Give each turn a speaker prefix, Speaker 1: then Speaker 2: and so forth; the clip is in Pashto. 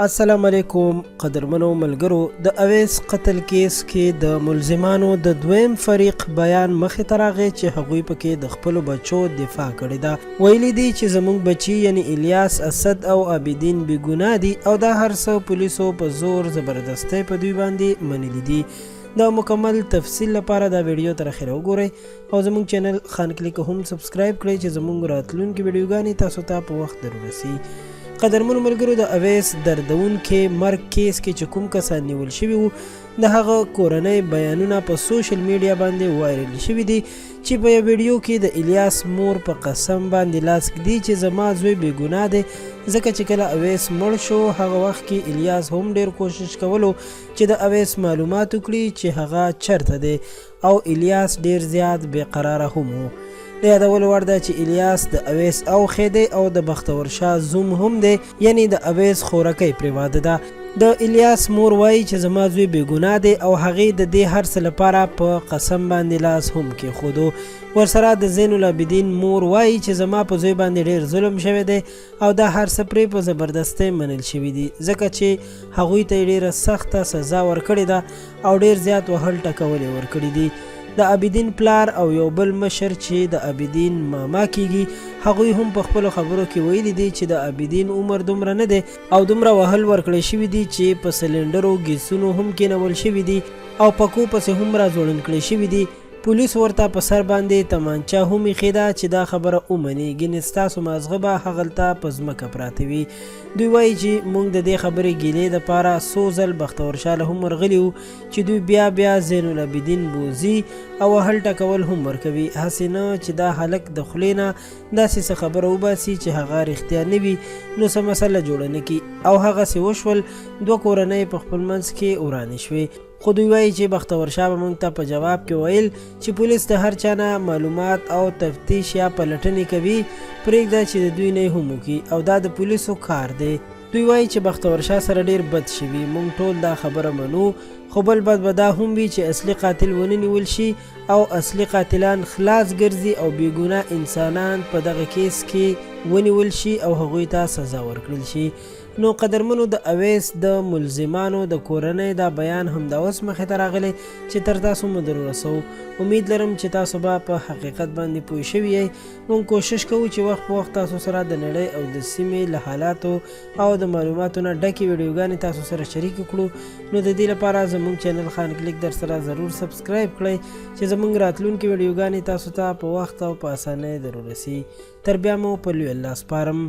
Speaker 1: السلام علیکم قدرمنو ملګرو. د اویس قتل کیس کې د ملزمانو د دویم فریق بیان مخې ته راغی چې هغوی پکې د خپلو بچو دفاع کړې ده. ویلي دي چې زموږ بچي یعنی الیاس، اسد او عابدین بې ګناه دي او دا هر څه پولیسو په زور زبردستۍ په دوی باندې منلي دي. د مکمل تفصیل لپاره دا ویډیو تر اخره وګورئ او زموږ چینل خان کلیک هم سبسکرایب کړئ چې زموږ راتلونکي ویډیوګانې تاسو ته په وخت در ورسي. قدرمنو ملګرو، د اویس دردونکي مرګ کیس کې چې کوم کسان نیول شوي وو د هغه کورنۍ بیانونه په سوشل میډیا باندې وایرل شوي دي چې په یو ویډیو کې د الیاس مور په قسم باندې لاس ږدي چې زما زوی بې ګناه دی، ځکه چې کله اویس مړ شو هغه وخت کې الیاس هم ډیر کوشش کولو چې د اویس معلومات وکړي چې هغه چرته دی او الیاس ډیر زیات بې قراره هم و. د یادولو وړ ده چې الیاس د اویس اوښی دی او د بختور شاه زوم هم دی، یعنی د اویس خورکۍ پرې واده ده. د الیاس مور وایي چې زما زوی بې ګناه دی او هغې د دې هر څه لپاره په قسم باندې لاس هم کېښودو. ورسره د زین العابدین مور وایي چې زما په زوی باندې ډېر ظلم شوی دی او دا هر څه پرې په زبردستۍ منل شوي دي، ځکه چې هغوی ته یې ډېره سخته سزا ورکړې ده او ډېر زیات وهل ټکول یې ورکړي دي. د عابدین پلار او یو بل مشر چې د عابدین ماما کیږي هغوی هم په خپلو خبرو کې ویلي دي چې د عابدین عمر دومره نه دی او دومره وهل ورکړی شوي دي چې په سلنډرو ګیسونو هم کېنول شوي دي او پکو پسې هم راځوړن کړی شوي دي. پولیس ورته په سر باندې تمانچه هم ایښې ده چې دا خبره ومني، ګینې ستاسو مازغه به هغلته په ځمکه پراته وي. دوی وایي چې موږ د دې خبرې ګیلې دپاره څو ځل بختور شاه له هم ورغلي وو چې دوی بیا زین العابدین بوزي او وهل ټکول هم ورکوي، هسې نه چې دا هلک د خولې نه داسې څه خبره وباسي چې هغه رښتیا نه وي نو څه مسله جوړه نه کړي او هغسې وشول. دوه کورنۍ په خپل منځ کې ورانې شوې، خو دوی وایي چې بختور شاه به موږ ته په جواب کې ویل چې پولیس د هر چا نه معلومات او تفتیش یا پلټنې کوي، پرېږده چې د دوی نه هم وکړي او دا د پولیسو کار دی. دوی وایي چې بختور شاه سره ډیر بد شوي، موږ ټول دا خبره منو، خو بل بد به دا هم وي چې اصلي قاتل ونه نیول شي او اصلي قاتلان خلاص ګرځي او بې ګناه انسانان په دغه کیس کې ونیول شي او هغوی ته سزا ورکړل شي. نو قدرمنو، د اویس د ملزمانو د کورنۍ دا بیان همدا اوس مخې ته راغلی چې تر تاسو مو در ورسوو. امید لرم چې تاسو به په حقیقت باندې پوه شوي یئ. موږ کوشش کوو چې وخت په وخت تاسو سره د نړۍ او د سیمې له حالاتو او د معلوماتو نه ډکې ویډیوګانې تاسو سره شریکې کړو. نو د دې لپاره زموږ چینل خان کلیک در سره ضرور سبسکرایب کړئ چې زموږ راتلونکي ویډیوګانې تاسو ته په وخت او په اسانۍ در ورسي. تر بیا مو په لوی الله سپارم.